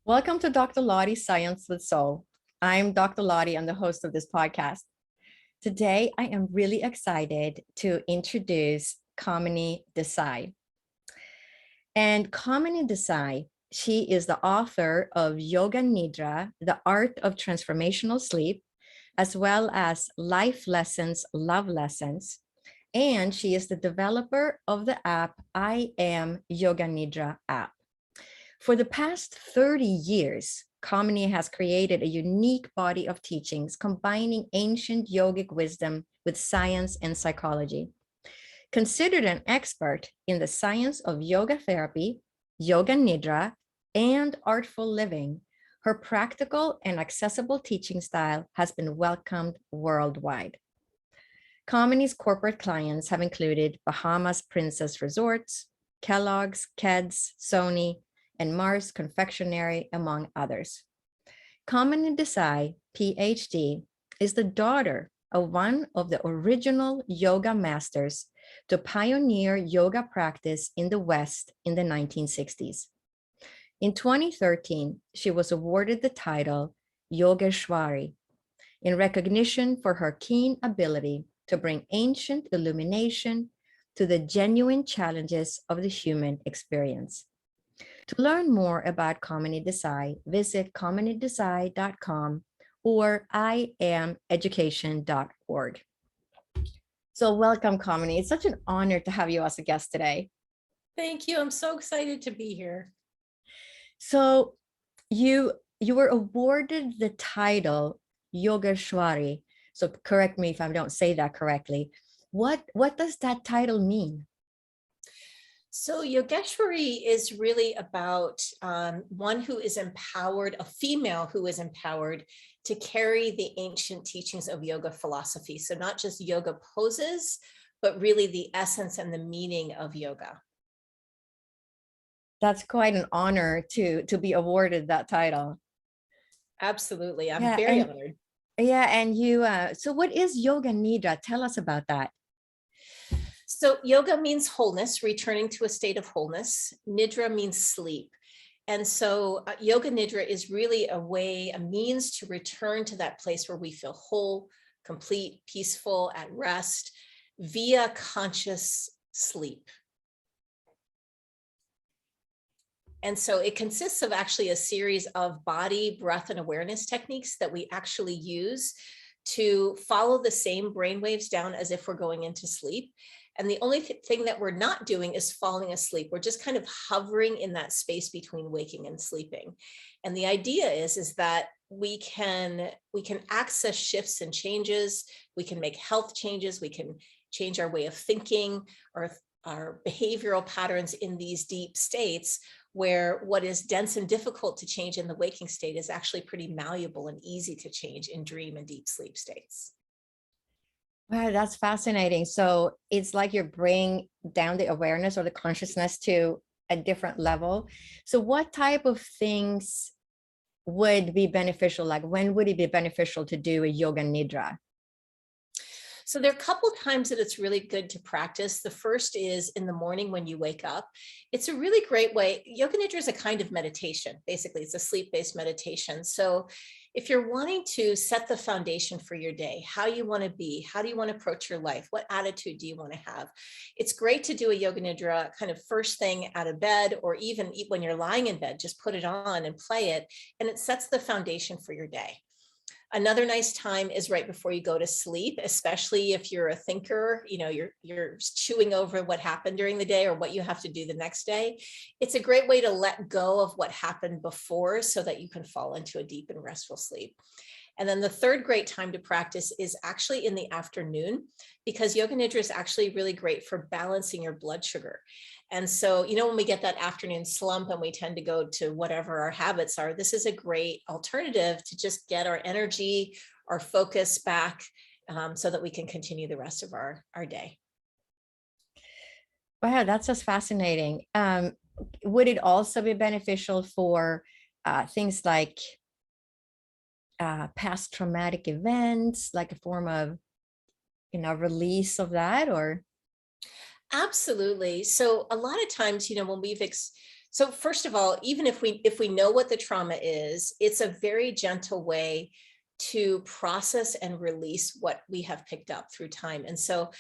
Welcome to Dr. Lottie's Science with Soul. I'm Dr. Lottie and the host of this podcast. Today, I am really excited to introduce Kamini Desai. And Kamini Desai, she is the author of Yoga Nidra, The Art of Transformational Sleep, as well as Life Lessons, Love Lessons. And she is the developer of the app I AM Yoga Nidra app. For the past 30 years, Kamini has created a unique body of teachings combining ancient yogic wisdom with science and psychology. Considered an expert in the science of yoga therapy, yoga nidra, and artful living, her practical and accessible teaching style has been welcomed worldwide. Kamini's corporate clients have included Bahamas Princess Resorts, Kellogg's, KEDS, SONY, and Mars Confectionary, among others. Kamini Desai PhD is the daughter of one of the original yoga masters to pioneer yoga practice in the West in the 1960s. In 2013, she was awarded the title Yogeshwari in recognition for her keen ability to bring ancient illumination to the genuine challenges of the human experience. To learn more about Kamini Desai, visit kaminidesai.com or iameducation.org. So welcome, Kamini. It's such an honor to have you as a guest today. Thank you. I'm so excited to be here. So you were awarded the title Yogeshwari. So correct me if I don't say that correctly. What does that title mean? So Yogeshwari is really about one who is empowered, a female who is empowered to carry the ancient teachings of yoga philosophy. So not just yoga poses, but really the essence and the meaning of yoga. That's quite an honor to be awarded that title. Absolutely. I'm very honored. Yeah. And you, so what is Yoga Nidra? Tell us about that. So yoga means wholeness, returning to a state of wholeness. Nidra means sleep. And so yoga nidra is really a means to return to that place where we feel whole, complete, peaceful, at rest via conscious sleep. And so it consists of actually a series of body, breath, and awareness techniques that we actually use to follow the same brain waves down as if we're going into sleep. And the only thing that we're not doing is falling asleep. We're just kind of hovering in that space between waking and sleeping. And the idea is that we can access shifts and changes. We can make health changes. We can change our way of thinking, or our behavioral patterns in these deep states, where what is dense and difficult to change in the waking state is actually pretty malleable and easy to change in dream and deep sleep states. Wow, that's fascinating. So it's like you're bringing down the awareness or the consciousness to a different level. So what type of things would be beneficial? Like when would it be beneficial to do a yoga nidra? So there are a couple of times that it's really good to practice. The first is in the morning when you wake up. It's a really great way. Yoga Nidra is a kind of meditation. Basically, it's a sleep-based meditation. So if you're wanting to set the foundation for your day, how you want to be, how do you want to approach your life, what attitude do you want to have, it's great to do a Yoga Nidra kind of first thing out of bed, or even when you're lying in bed, just put it on and play it, and it sets the foundation for your day. Another nice time is right before you go to sleep, especially if you're a thinker, you're chewing over what happened during the day or what you have to do the next day. It's a great way to let go of what happened before so that you can fall into a deep and restful sleep. And then the third great time to practice is actually in the afternoon, because Yoga Nidra is actually really great for balancing your blood sugar. And so, when we get that afternoon slump and we tend to go to whatever our habits are, this is a great alternative to just get our energy, our focus back, so that we can continue the rest of our day. Wow, that's just fascinating. Would it also be beneficial for things like past traumatic events, like a form of, release of that, or? Absolutely. So a lot of times, when so first of all, even if we know what the trauma is, it's a very gentle way to process and release what we have picked up through time. And so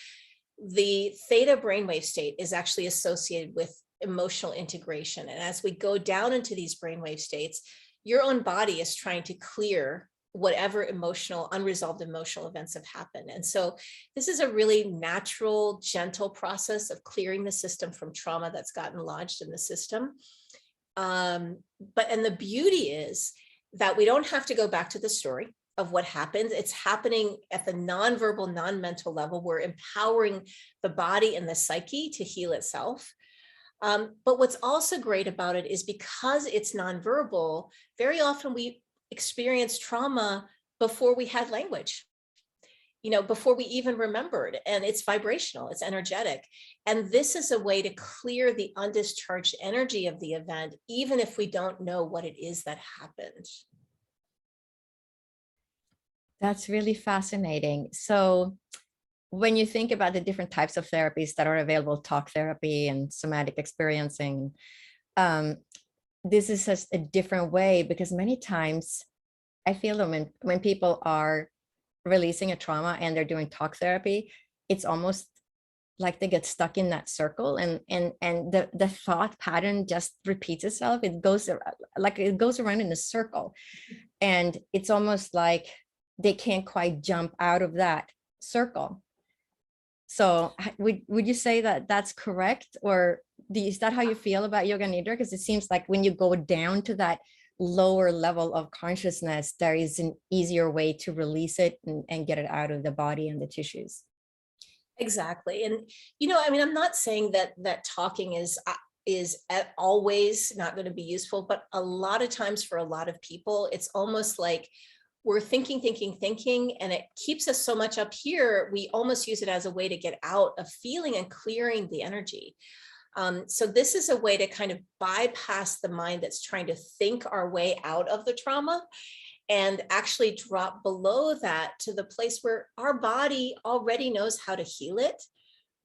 the theta brainwave state is actually associated with emotional integration. And as we go down into these brainwave states, your own body is trying to clear whatever unresolved emotional events have happened. And so this is a really natural, gentle process of clearing the system from trauma that's gotten lodged in the system. And the beauty is that we don't have to go back to the story of what happened. It's happening at the nonverbal, non-mental level. We're empowering the body and the psyche to heal itself. But what's also great about it is because it's nonverbal, very often we experience trauma before we had language, before we even remembered, and it's vibrational, it's energetic. And this is a way to clear the undischarged energy of the event, even if we don't know what it is that happened. That's really fascinating. So when you think about the different types of therapies that are available, talk therapy and somatic experiencing, this is just a different way, because many times I feel that when people are releasing a trauma and they're doing talk therapy, it's almost like they get stuck in that circle, and the thought pattern just repeats itself. It goes around in a circle, and it's almost like they can't quite jump out of that circle. So would you say that that's correct, or is that how you feel about Yoga Nidra? Because it seems like when you go down to that lower level of consciousness, there is an easier way to release it and get it out of the body and the tissues. Exactly. And, I'm not saying that talking is always not going to be useful, but a lot of times for a lot of people, it's almost like we're thinking, and it keeps us so much up here. We almost use it as a way to get out of feeling and clearing the energy. So this is a way to kind of bypass the mind that's trying to think our way out of the trauma, and actually drop below that to the place where our body already knows how to heal it.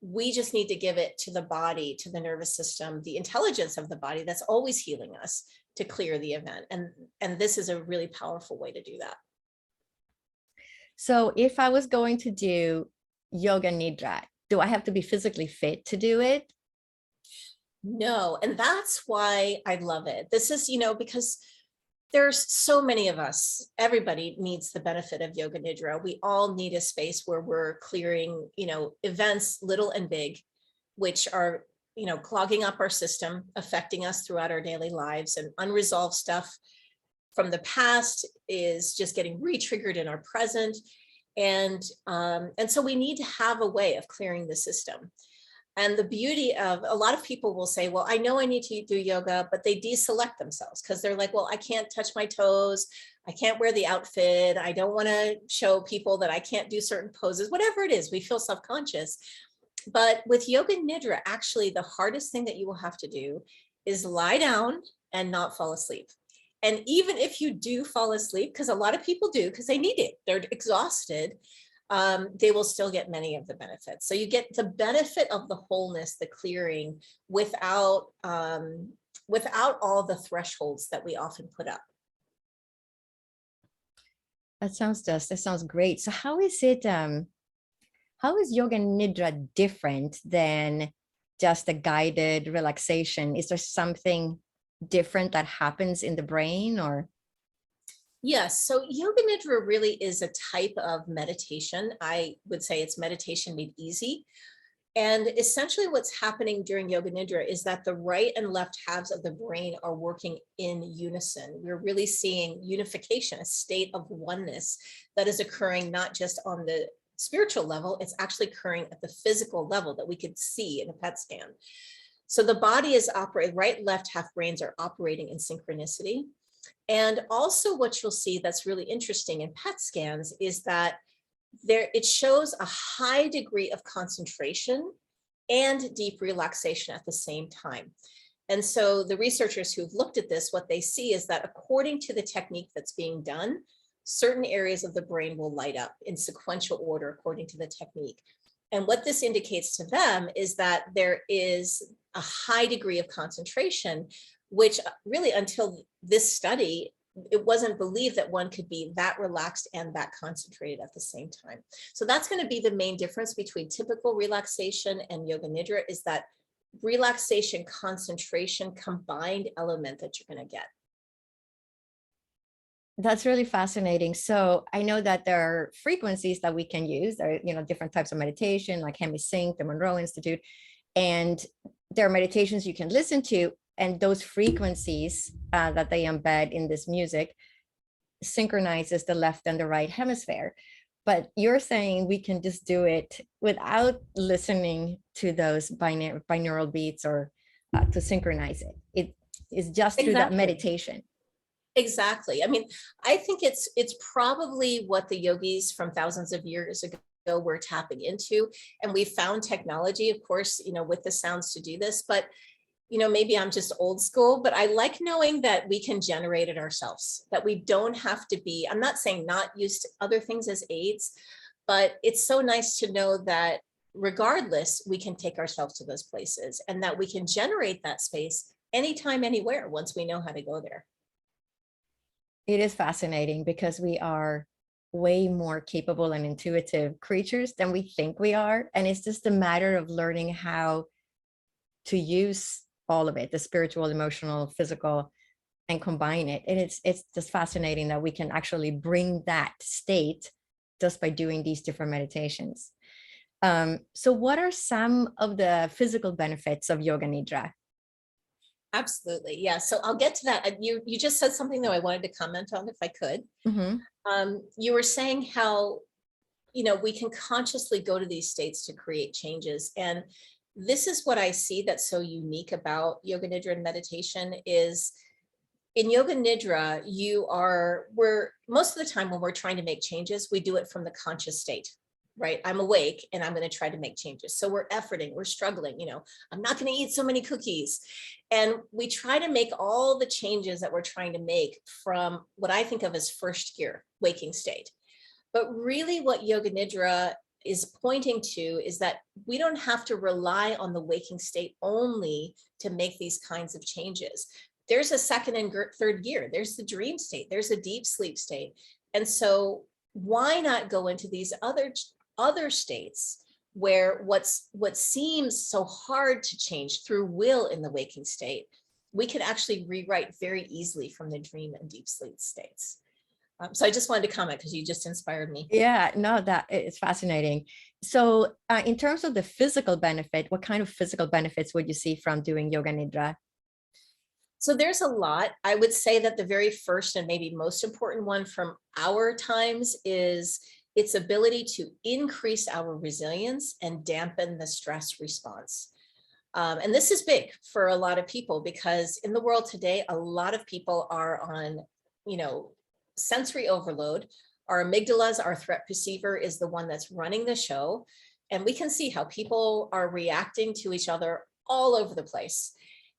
We just need to give it to the body, to the nervous system, the intelligence of the body that's always healing us, to clear the event. And this is a really powerful way to do that. So if I was going to do Yoga Nidra, do I have to be physically fit to do it? No, and that's why I love it. This is, because there's so many of us. Everybody needs the benefit of Yoga Nidra. We all need a space where we're clearing, events, little and big, which are, clogging up our system, affecting us throughout our daily lives, and unresolved stuff from the past is just getting re-triggered in our present. And so we need to have a way of clearing the system. And the beauty of, a lot of people will say, well, I know I need to do yoga, but they deselect themselves because they're like, well, I can't touch my toes. I can't wear the outfit. I don't want to show people that I can't do certain poses, whatever it is, we feel self-conscious. But with Yoga Nidra, actually, the hardest thing that you will have to do is lie down and not fall asleep. And even if you do fall asleep, because a lot of people do, because they need it, they're exhausted, they will still get many of the benefits. So you get the benefit of the wholeness, the clearing, without all the thresholds that we often put up. That sounds great. So how is Yoga Nidra different than just a guided relaxation? Is there something different that happens in the brain, or? Yes. So Yoga Nidra really is a type of meditation. I would say it's meditation made easy. And essentially what's happening during Yoga Nidra is that the right and left halves of the brain are working in unison. We're really seeing unification, a state of oneness that is occurring not just on the spiritual level, it's actually occurring at the physical level that we could see in a PET scan. So the body is operating, right, left half brains are operating in synchronicity. And also what you'll see that's really interesting in PET scans is that it shows a high degree of concentration and deep relaxation at the same time. And so the researchers who've looked at this, what they see is that according to the technique that's being done, certain areas of the brain will light up in sequential order according to the technique. And what this indicates to them is that there is a high degree of concentration, which really until this study, it wasn't believed that one could be that relaxed and that concentrated at the same time. So that's going to be the main difference between typical relaxation and yoga nidra, is that relaxation, concentration, combined element that you're going to get. That's really fascinating. So I know that there are frequencies that we can use. There are, different types of meditation, like Hemi-Sync, the Monroe Institute, and there are meditations you can listen to, and those frequencies that they embed in this music synchronizes the left and the right hemisphere. But you're saying we can just do it without listening to those binaural beats or to synchronize it. It is just through that meditation. Exactly. I mean, I think it's probably what the yogis from thousands of years ago were tapping into. And we found technology, of course, with the sounds to do this, but maybe I'm just old school, but I like knowing that we can generate it ourselves, that we don't have to be, I'm not saying not use other things as aids, but it's so nice to know that regardless, we can take ourselves to those places and that we can generate that space anytime, anywhere, once we know how to go there. It is fascinating because we are way more capable and intuitive creatures than we think we are. And it's just a matter of learning how to use all of it, the spiritual, emotional, physical, and combine it. And it's just fascinating that we can actually bring that state just by doing these different meditations. So what are some of the physical benefits of Yoga Nidra? Absolutely. Yeah. So I'll get to that. You just said something though I wanted to comment on, if I could. You were saying how, we can consciously go to these states to create changes. And this is what I see that's so unique about Yoga Nidra and meditation is in Yoga Nidra, we're most of the time when we're trying to make changes, we do it from the conscious state. Right? I'm awake and I'm going to try to make changes. So we're efforting, we're struggling, I'm not going to eat so many cookies. And we try to make all the changes that we're trying to make from what I think of as first gear, waking state. But really what Yoga Nidra is pointing to is that we don't have to rely on the waking state only to make these kinds of changes. There's a second and third gear. There's the dream state. There's a deep sleep state. And so why not go into these other states where what seems so hard to change through will in the waking state, we can actually rewrite very easily from the dream and deep sleep states. So I just wanted to comment because you just inspired me. Yeah, no, that is fascinating. So in terms of the physical benefit, what kind of physical benefits would you see from doing Yoga Nidra? So there's a lot. I would say that the very first and maybe most important one from our times is its ability to increase our resilience and dampen the stress response. And this is big for a lot of people because in the world today, a lot of people are on, sensory overload. Our amygdalas, our threat perceiver, is the one that's running the show. And we can see how people are reacting to each other all over the place.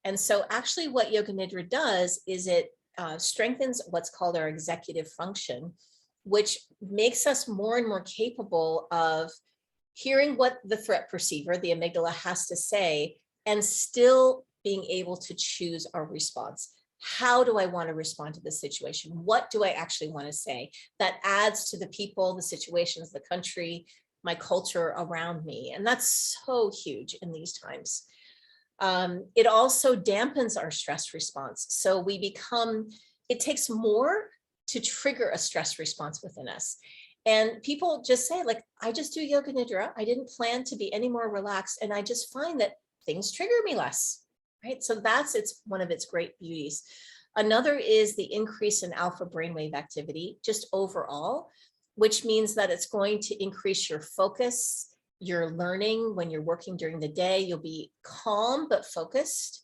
And so actually what Yoga Nidra does is it strengthens what's called our executive function, which makes us more and more capable of hearing what the threat perceiver, the amygdala, has to say, and still being able to choose our response. How do I want to respond to this situation? What do I actually want to say that adds to the people, the situations, the country, my culture around me? And that's so huge in these times. It also dampens our stress response. So it takes more to trigger a stress response within us. And people just say, like, I just do Yoga Nidra. I didn't plan to be any more relaxed. And I just find that things trigger me less, right? So it's one of its great beauties. Another is the increase in alpha brainwave activity, just overall, which means that it's going to increase your focus, your learning. When you're working during the day, you'll be calm but focused.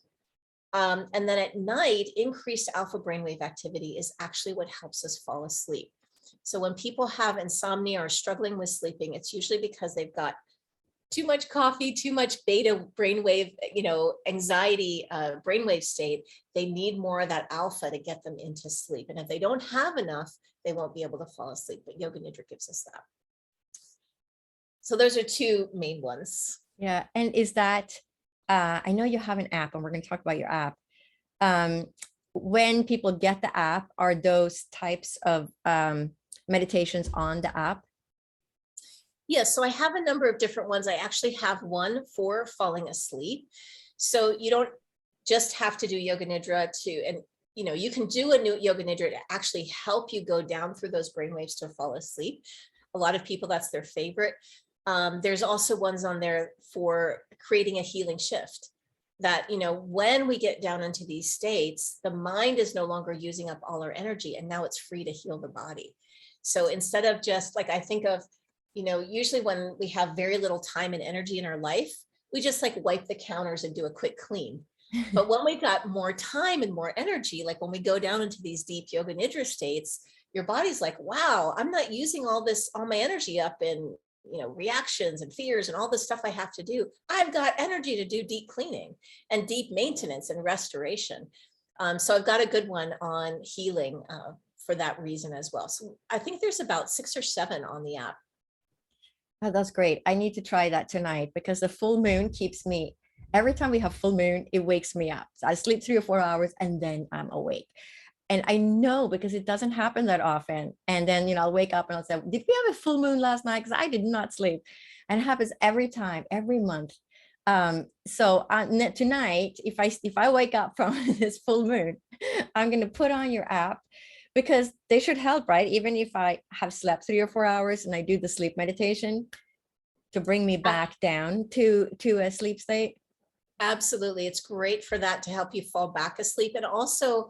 And then at night, increased alpha brainwave activity is actually what helps us fall asleep. So when people have insomnia or struggling with sleeping, it's usually because they've got too much coffee, too much beta brainwave, anxiety brainwave state. They need more of that alpha to get them into sleep. And if they don't have enough, they won't be able to fall asleep. But Yoga Nidra gives us that. So those are two main ones. Yeah. And is that, I know you have an app and we're going to talk about your app. When people get the app, are those types of meditations on the app? Yes, so I have a number of different ones. I actually have one for falling asleep. So you don't just have to do Yoga Nidra and you can do a new Yoga Nidra to actually help you go down through those brainwaves to fall asleep. A lot of people, that's their favorite. There's also ones on there for creating a healing shift that, when we get down into these states, the mind is no longer using up all our energy and now it's free to heal the body. So instead of just like, I think of, usually when we have very little time and energy in our life, we just like wipe the counters and do a quick clean. But when we got more time and more energy, like when we go down into these deep Yoga Nidra states, your body's like, wow, I'm not using all my energy up in, reactions and fears and all the stuff I have to do. I've got energy to do deep cleaning and deep maintenance and restoration. So I've got a good one on healing for that reason as well. So I think there's about 6 or 7 on the app. Oh, that's great. I need to try that tonight because the full moon keeps me, every time we have full moon, it wakes me up. So I sleep 3 or 4 hours and then I'm awake. And I know because it doesn't happen that often. And then, I'll wake up and I'll say, did we have a full moon last night? Because I did not sleep. And it happens every time, every month. So tonight, if I wake up from this full moon, I'm going to put on your app because they should help, right? Even if I have slept 3 or 4 hours and I do the sleep meditation to bring me back down to a sleep state. Absolutely. It's great for that to help you fall back asleep. And also,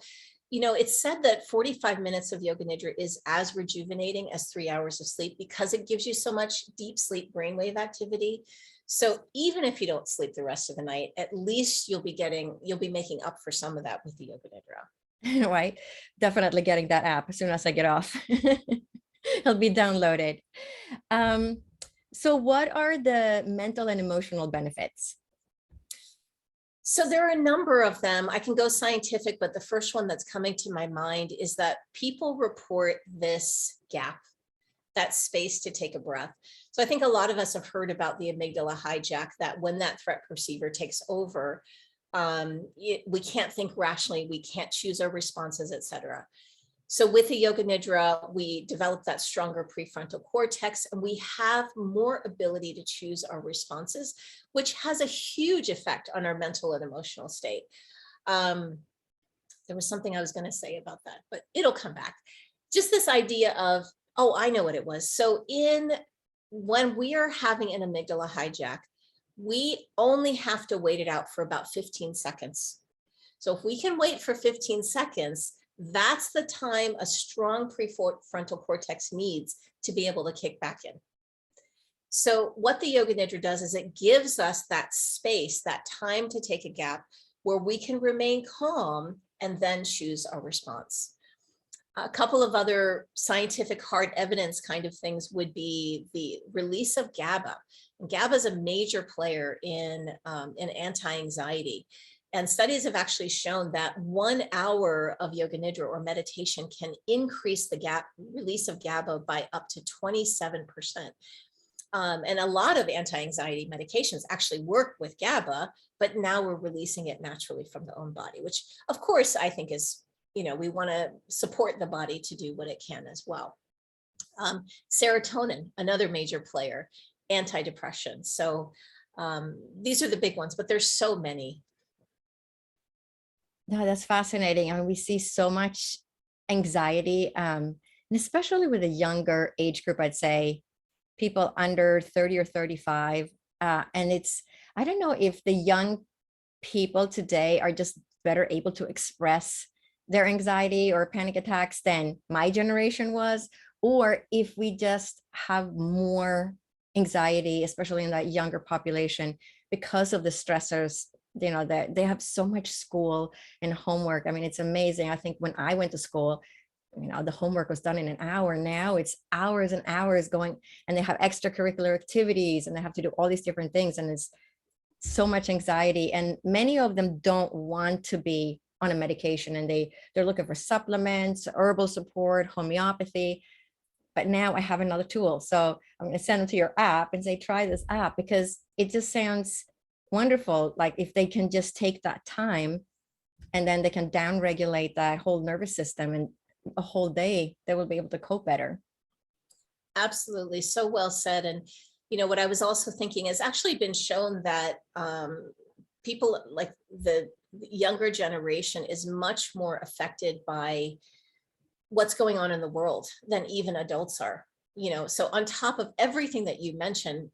it's said that 45 minutes of Yoga Nidra is as rejuvenating as 3 hours of sleep because it gives you so much deep sleep brainwave activity. So even if you don't sleep the rest of the night, at least you'll be making up for some of that with the Yoga Nidra. Right. Definitely getting that app as soon as I get off. It'll be downloaded. So what are the mental and emotional benefits? So there are a number of them. I can go scientific, but the first one that's coming to my mind is that people report this gap, that space to take a breath. So I think a lot of us have heard about the amygdala hijack, that when that threat perceiver takes over, we can't think rationally, we can't choose our responses, etc. So with the Yoga Nidra, we develop that stronger prefrontal cortex and we have more ability to choose our responses, which has a huge effect on our mental and emotional state. There was something I was going to say about that, but it'll come back. Just this idea of, oh, I know what it was. So when we are having an amygdala hijack, we only have to wait it out for about 15 seconds. So if we can wait for 15 seconds, that's the time a strong prefrontal cortex needs to be able to kick back in. So what the Yoga Nidra does is it gives us that space, that time to take a gap where we can remain calm and then choose our response. A couple of other scientific hard evidence kind of things would be the release of GABA. And GABA is a major player in anti-anxiety. And studies have actually shown that 1 hour of Yoga Nidra or meditation can increase the release of GABA by up to 27%. And a lot of anti-anxiety medications actually work with GABA, but now we're releasing it naturally from the own body, which of course I think is, we want to support the body to do what it can as well. Serotonin, another major player, antidepressants. So these are the big ones, but there's so many. No, that's fascinating. I mean, we see so much anxiety, and especially with a younger age group, I'd say people under 30 or 35. And I don't know if the young people today are just better able to express their anxiety or panic attacks than my generation was, or if we just have more anxiety, especially in that younger population, because of the stressors, that they have so much school and homework. I mean, it's amazing. I think when I went to school, the homework was done in an hour. Now it's hours and hours going, and they have extracurricular activities and they have to do all these different things. And it's so much anxiety. And many of them don't want to be on a medication, and they're looking for supplements, herbal support, homeopathy. but now I have another tool. So I'm going to send them to your app and say, try this app, because it just sounds wonderful. Like if they can just take that time and then they can down regulate that whole nervous system, and a whole day they will be able to cope better. Absolutely. So well said. And, what I was also thinking has actually been shown that people like the younger generation is much more affected by what's going on in the world than even adults are. So on top of everything that you mentioned,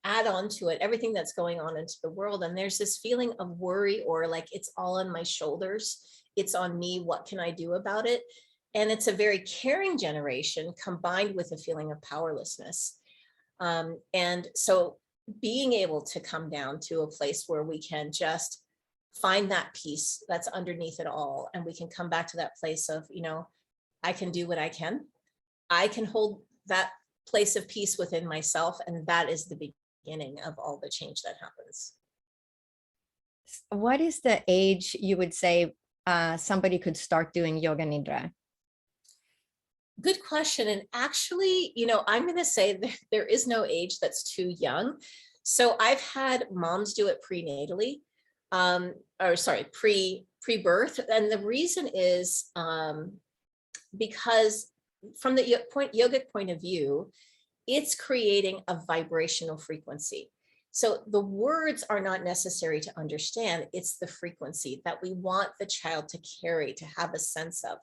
add on to it everything that's going on into the world. And there's this feeling of worry, or like it's all on my shoulders. It's on me. What can I do about it? And it's a very caring generation combined with a feeling of powerlessness. And so being able to come down to a place where we can just find that peace that's underneath it all. And we can come back to that place of, I can do what I can. I can hold that place of peace within myself. And that is the beginning of all the change that happens. What is the age you would say somebody could start doing Yoga Nidra? Good question. And actually, I'm going to say that there is no age that's too young. So I've had moms do it prenatally, pre-birth. And the reason is because from the yogic point of view, it's creating a vibrational frequency. So the words are not necessary to understand. It's the frequency that we want the child to carry, to have a sense of.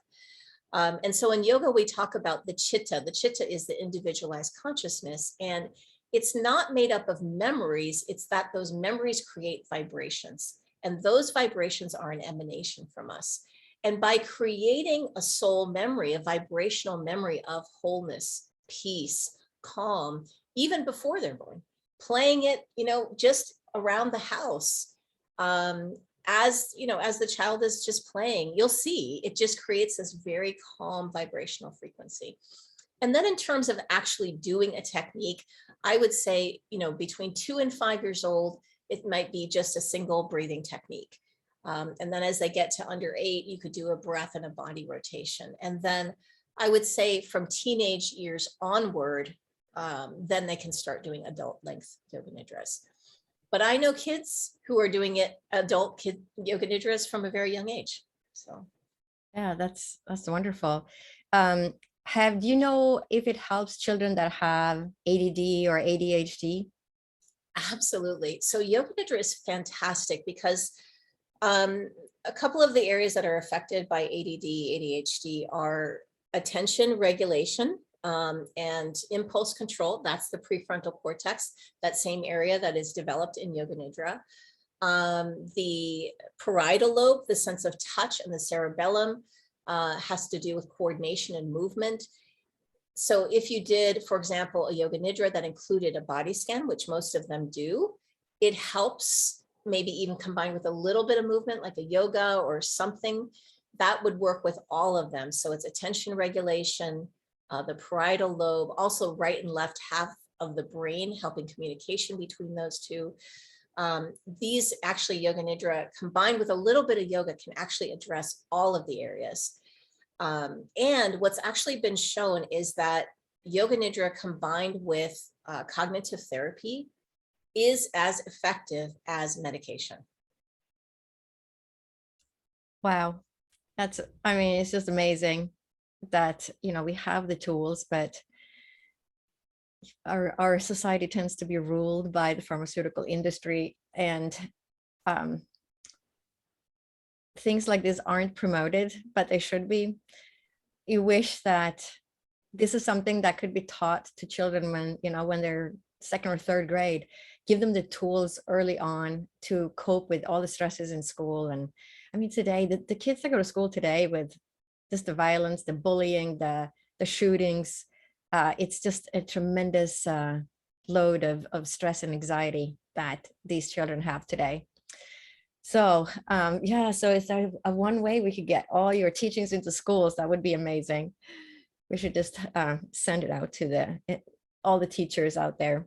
And so in yoga, we talk about the chitta. The chitta is the individualized consciousness, and it's not made up of memories. It's that those memories create vibrations, and those vibrations are an emanation from us. And by creating a soul memory, a vibrational memory of wholeness, peace, calm, even before they're born, playing it, just around the house, as the child is just playing, you'll see it just creates this very calm vibrational frequency. And then in terms of actually doing a technique, I would say, between 2 and 5 years old, it might be just a single breathing technique. And then as they get to under 8, you could do a breath and a body rotation. And then I would say from teenage years onward, then they can start doing adult length yoga nidras. But I know kids who are doing it, adult kid yoga nidras from a very young age. So, yeah, that's wonderful. Do you know if it helps children that have ADD or ADHD? Absolutely. So yoga nidra is fantastic because a couple of the areas that are affected by ADD, ADHD are attention regulation, and impulse control. That's the prefrontal cortex, that same area that is developed in yoga nidra. The parietal lobe, the sense of touch, and the cerebellum has to do with coordination and movement. So if you did, for example, a yoga nidra that included a body scan, which most of them do, it helps maybe even combined with a little bit of movement like a yoga or something that would work with all of them. So it's attention regulation, the parietal lobe, also right and left half of the brain, helping communication between those two. These actually yoga nidra combined with a little bit of yoga can actually address all of the areas. And what's actually been shown is that yoga nidra combined with cognitive therapy is as effective as medication. Wow. It's just amazing that, we have the tools, but our society tends to be ruled by the pharmaceutical industry, and things like this aren't promoted, but they should be. You wish that this is something that could be taught to children when they're 2nd or 3rd grade. Give them the tools early on to cope with all the stresses in school. And today, the kids that go to school today with just the violence, the bullying, the shootings, it's just a tremendous load of stress and anxiety that these children have today. So so is there a one way we could get all your teachings into schools? That would be amazing. We should just send it out to all the teachers out there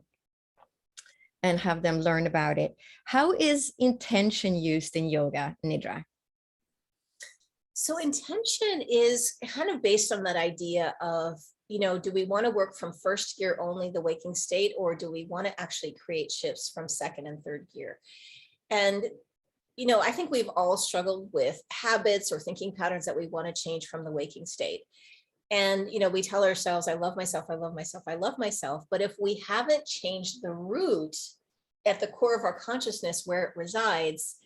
and have them learn about it. How is intention used in yoga nidra? So intention is kind of based on that idea of, do we want to work from first gear only, the waking state, or do we want to actually create shifts from second and third gear? And, I think we've all struggled with habits or thinking patterns that we want to change from the waking state. And, we tell ourselves, I love myself, I love myself, I love myself. But if we haven't changed the root at the core of our consciousness where it resides,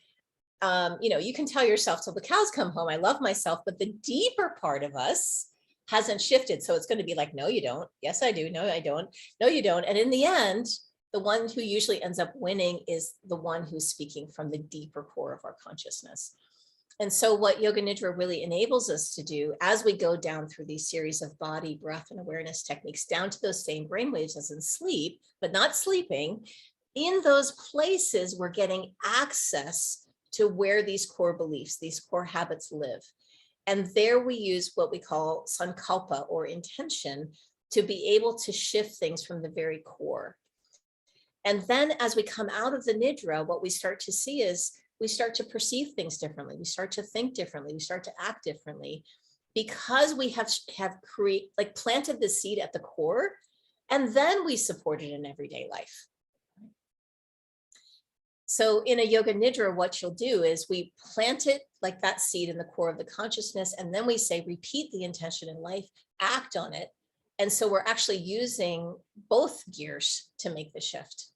you can tell yourself till the cows come home, I love myself, but the deeper part of us hasn't shifted. So it's going to be like, no, you don't. Yes, I do. No, I don't. No, you don't. And in the end, the one who usually ends up winning is the one who's speaking from the deeper core of our consciousness. And so what Yoga Nidra really enables us to do as we go down through these series of body, breath, and awareness techniques down to those same brainwaves as in sleep, but not sleeping, in those places, we're getting access to where these core beliefs, these core habits live. And there we use what we call sankalpa, or intention, to be able to shift things from the very core. And then as we come out of the Nidra, what we start to see is we start to perceive things differently. We start to think differently. We start to act differently because we have planted the seed at the core, and then we support it in everyday life. So in a Yoga Nidra, what you'll do is we plant it like that seed in the core of the consciousness, and then we say, repeat the intention in life, act on it. And so we're actually using both gears to make the shift.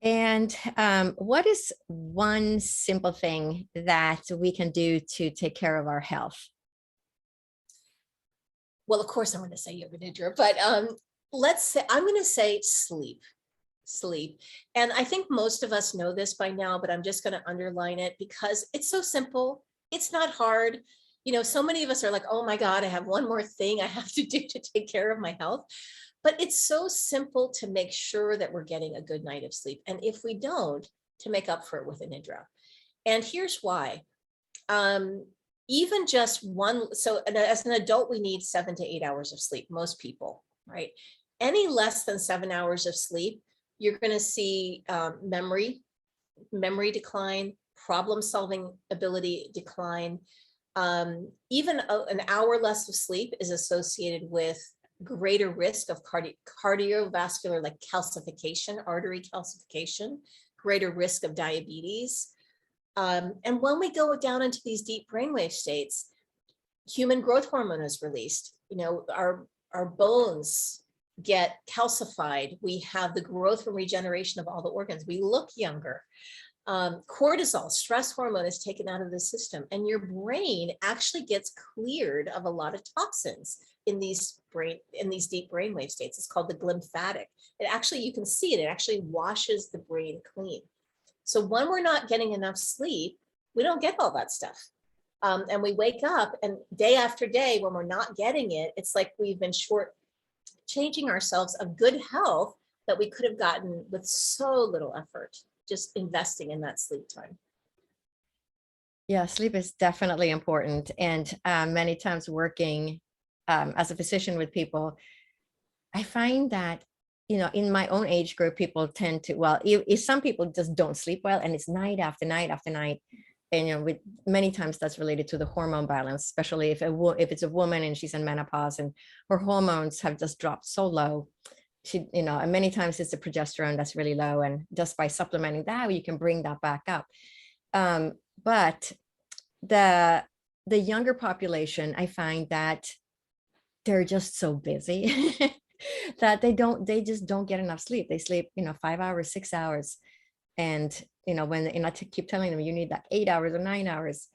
And what is one simple thing that we can do to take care of our health? Well, of course, I'm going to say Yoga Nidra, but let's say I'm going to say sleep. And I think most of us know this by now, but I'm just going to underline it because it's so simple. It's not hard. So many of us are like, oh my God, I have one more thing I have to do to take care of my health. But it's so simple to make sure that we're getting a good night of sleep. And if we don't, to make up for it with a Nidra. And here's why. Even just one, so as an adult, we need 7 to 8 hours of sleep, most people, right? Any less than 7 hours of sleep, you're going to see memory decline, problem-solving ability decline. Even an hour less of sleep is associated with greater risk of cardiovascular, like calcification, artery calcification, greater risk of diabetes. And when we go down into these deep brainwave states, human growth hormone is released. Our bones get calcified. We have the growth and regeneration of all the organs. We look younger. Cortisol, stress hormone, is taken out of the system, and your brain actually gets cleared of a lot of toxins in these deep brainwave states. It's called the glymphatic. It actually, you can see it. It actually washes the brain clean. So when we're not getting enough sleep, we don't get all that stuff. And we wake up, and day after day, when we're not getting it, it's like we've been changing ourselves of good health that we could have gotten with so little effort, just investing in that sleep time. Yeah, sleep is definitely important. And many times working as a physician with people, I find that, in my own age group, people tend to, well, if some people just don't sleep well, and it's night after night after night. And, with many times that's related to the hormone balance, especially if it's a woman and she's in menopause and her hormones have just dropped so low. And many times it's the progesterone that's really low, and just by supplementing that, you can bring that back up. But the younger population, I find that they're just so busy that they just don't get enough sleep. They sleep, 5 hours, 6 hours. And, I keep telling them you need like 8 hours or 9 hours.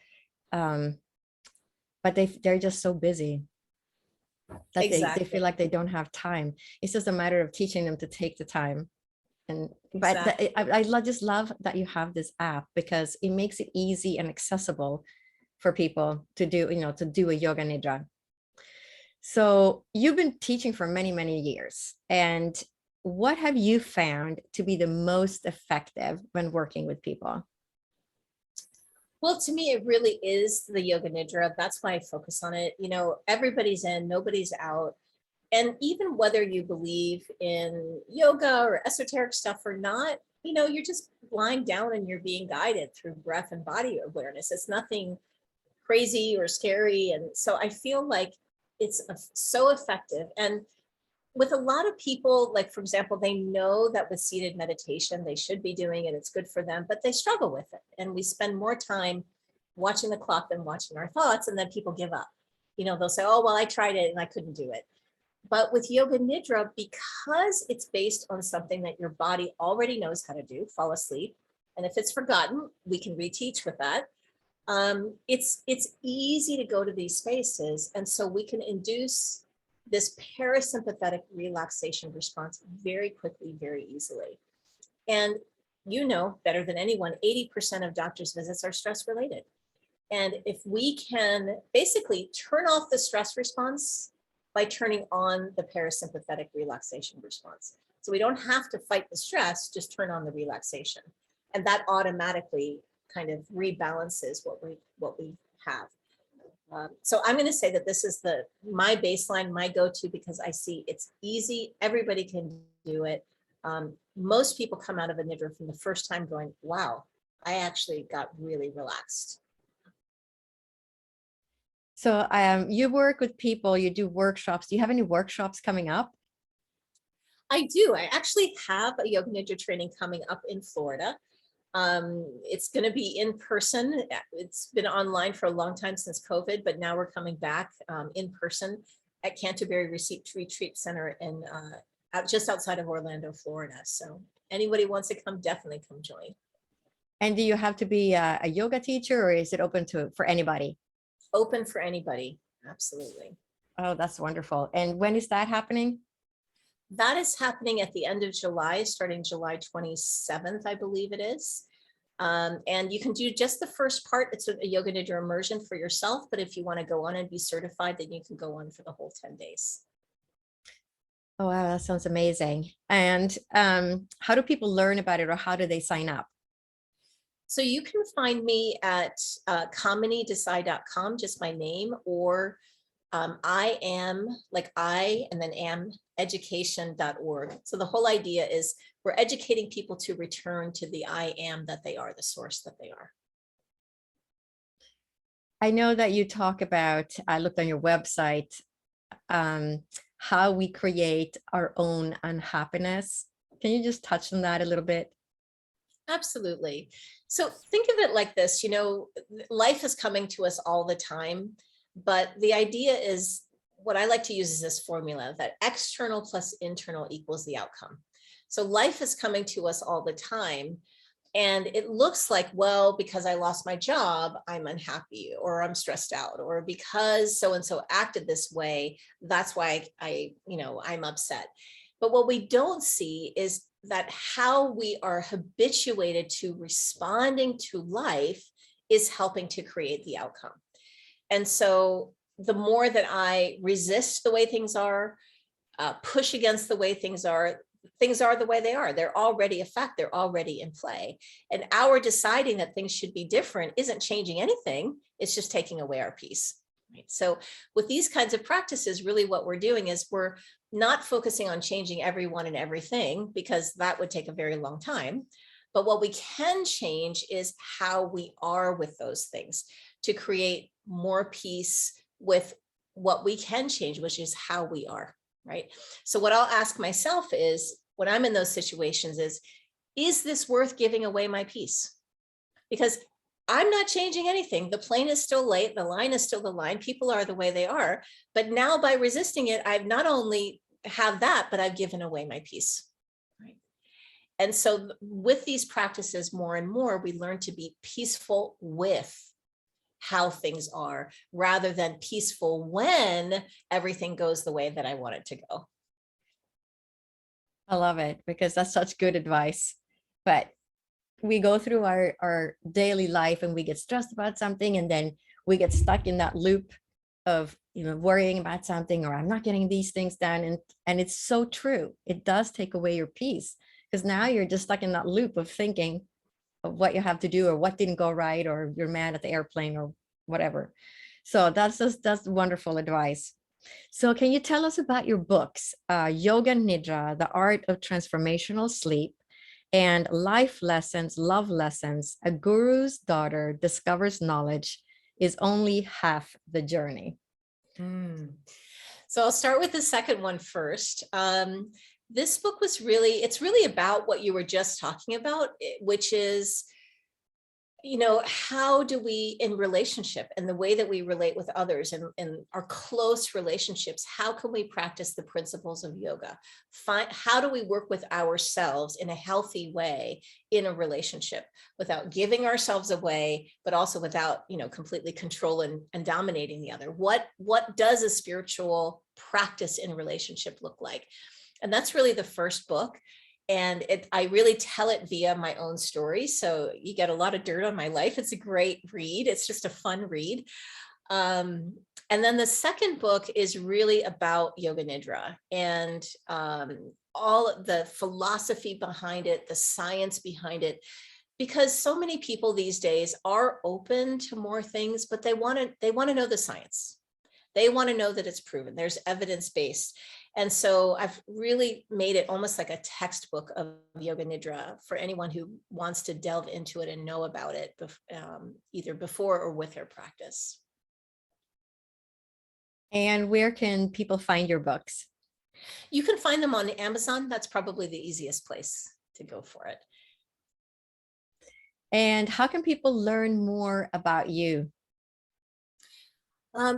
But they're just so busy that Exactly. they feel like they don't have time. It's just a matter of teaching them to take the time. And Exactly. but I just love that you have this app, because it makes it easy and accessible for people to do, to do a Yoga Nidra. So you've been teaching for many, many years. And what have you found to be the most effective when working with people? Well, to me, it really is the Yoga Nidra. That's why I focus on it. Everybody's in, nobody's out. And even whether you believe in yoga or esoteric stuff or not, you're just lying down and you're being guided through breath and body awareness. It's nothing crazy or scary. And so I feel like it's so effective. And with a lot of people, like, for example, they know that with seated meditation, they should be doing it. It's good for them, but they struggle with it. And we spend more time watching the clock than watching our thoughts. And then people give up. They'll say, oh, well, I tried it and I couldn't do it. But with Yoga Nidra, because it's based on something that your body already knows how to do, fall asleep. And if it's forgotten, we can reteach with that. It's easy to go to these spaces. And so we can induce this parasympathetic relaxation response very quickly, very easily. And better than anyone, 80% of doctors' visits are stress related. And if we can basically turn off the stress response by turning on the parasympathetic relaxation response. So we don't have to fight the stress, just turn on the relaxation. And that automatically kind of rebalances what we have. So I'm going to say that this is my baseline, my go-to, because I see it's easy. Everybody can do it. Most people come out of a Nidra from the first time going, wow, I actually got really relaxed. So you work with people, you do workshops. Do you have any workshops coming up? I do. I actually have a Yoga Nidra training coming up in Florida. It's going to be in person. It's been online for a long time since COVID, but now we're coming back in person at Canterbury Retreat Center in just outside of Orlando, Florida. So anybody wants to come, definitely come join. And do you have to be a yoga teacher, or is it open for anybody? Open for anybody. Absolutely. Oh, that's wonderful. And when is that happening? That is happening at the end of July, starting July 27th, I believe it is. And you can do just the first part. It's a Yoga Nidra immersion for yourself. But if you want to go on and be certified, then you can go on for the whole 10 days. Oh, wow, that sounds amazing. And how do people learn about it, or how do they sign up? So you can find me at KaminiDesai.com, just my name, or I am, like I, and then am education.org. So the whole idea is we're educating people to return to the I am that they are, the source that they are. I know that you talk about, I looked on your website, how we create our own unhappiness. Can you just touch on that a little bit? Absolutely. So think of it like this, life is coming to us all the time, but the idea is, what I like to use is this formula that external plus internal equals the outcome. So life is coming to us all the time. And it looks like, well, because I lost my job, I'm unhappy, or I'm stressed out, or because so-and-so acted this way, that's why I'm upset. But what we don't see is that how we are habituated to responding to life is helping to create the outcome. And so the more that I resist the way things are, push against the way things are the way they are. They're already a fact. They're already in play. And our deciding that things should be different isn't changing anything. It's just taking away our peace. Right? So with these kinds of practices, really what we're doing is we're not focusing on changing everyone and everything, because that would take a very long time. But what we can change is how we are with those things to create more peace with what we can change, which is how we are. Right. So what I'll ask myself is, when I'm in those situations, is this worth giving away my peace? Because I'm not changing anything. The plane is still late. The line is still the line. People are the way they are. But now by resisting it, I've not only have that, but I've given away my peace. Right. And so with these practices, more and more, we learn to be peaceful with how things are, rather than peaceful when everything goes the way that I want it to go. I love it, because that's such good advice. But we go through our daily life and we get stressed about something, and then we get stuck in that loop of worrying about something, or I'm not getting these things done. And it's so true. It does take away your peace, because now you're just stuck in that loop of thinking of what you have to do, or what didn't go right, or you're mad at the airplane, or whatever. So that's wonderful advice. So can you tell us about your books, Yoga Nidra, The Art of Transformational Sleep, and Life Lessons, Love Lessons, A Guru's Daughter Discovers Knowledge, is only half the journey. So I'll start with the second one first. This book was it's really about what you were just talking about, which is, how do we in relationship and the way that we relate with others and our close relationships, how can we practice the principles of yoga? How do we work with ourselves in a healthy way in a relationship without giving ourselves away, but also without, completely controlling and dominating the other? What does a spiritual practice in relationship look like? And that's really the first book. And I really tell it via my own story. So you get a lot of dirt on my life. It's a great read. It's just a fun read. And then the second book is really about Yoga Nidra and all the philosophy behind it, the science behind it, because so many people these days are open to more things, but they want to know the science. They want to know that it's proven. There's evidence-based. And so I've really made it almost like a textbook of Yoga Nidra for anyone who wants to delve into it and know about it, either before or with their practice. And where can people find your books? You can find them on Amazon. That's probably the easiest place to go for it. And how can people learn more about you?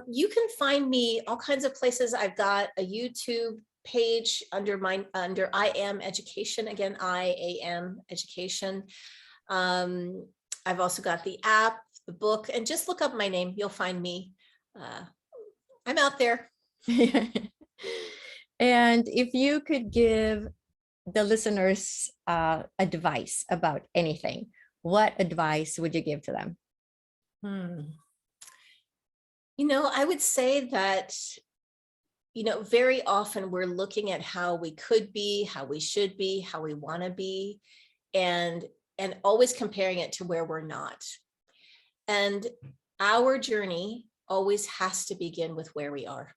You can find me all kinds of places. I've got a YouTube page under I Am Education. Again, I AM Education. I've also got the app, the book, and just look up my name. You'll find me. I'm out there. And if you could give the listeners advice about anything, what advice would you give to them? I would say that, very often we're looking at how we could be, how we should be, how we want to be, and always comparing it to where we're not. And our journey always has to begin with where we are,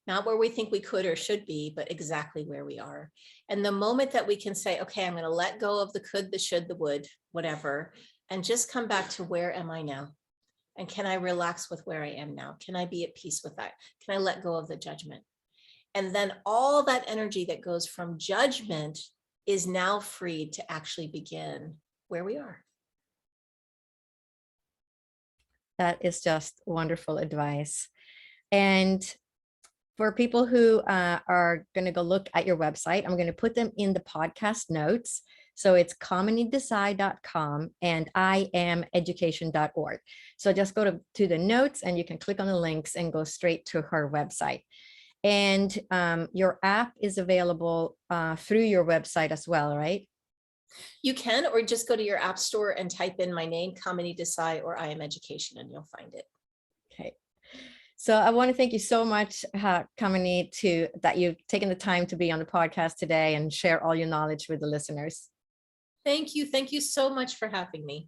not where we think we could or should be, but exactly where we are. And the moment that we can say, okay, I'm going to let go of the could, the should, the would, whatever, and just come back to where am I now? And can I relax with where I am now? Can I be at peace with that? Can I let go of the judgment? And then all that energy that goes from judgment is now freed to actually begin where we are. That is just wonderful advice. And for people who are going to go look at your website, I'm going to put them in the podcast notes. So it's kaminidesai.com and iameducation.org. So just go to the notes and you can click on the links and go straight to her website. And your app is available through your website as well, right? You can, or just go to your app store and type in my name, Kamini Desai, or I Am Education, and you'll find it. Okay. So I want to thank you so much, Kamini, that you've taken the time to be on the podcast today and share all your knowledge with the listeners. Thank you. Thank you so much for having me.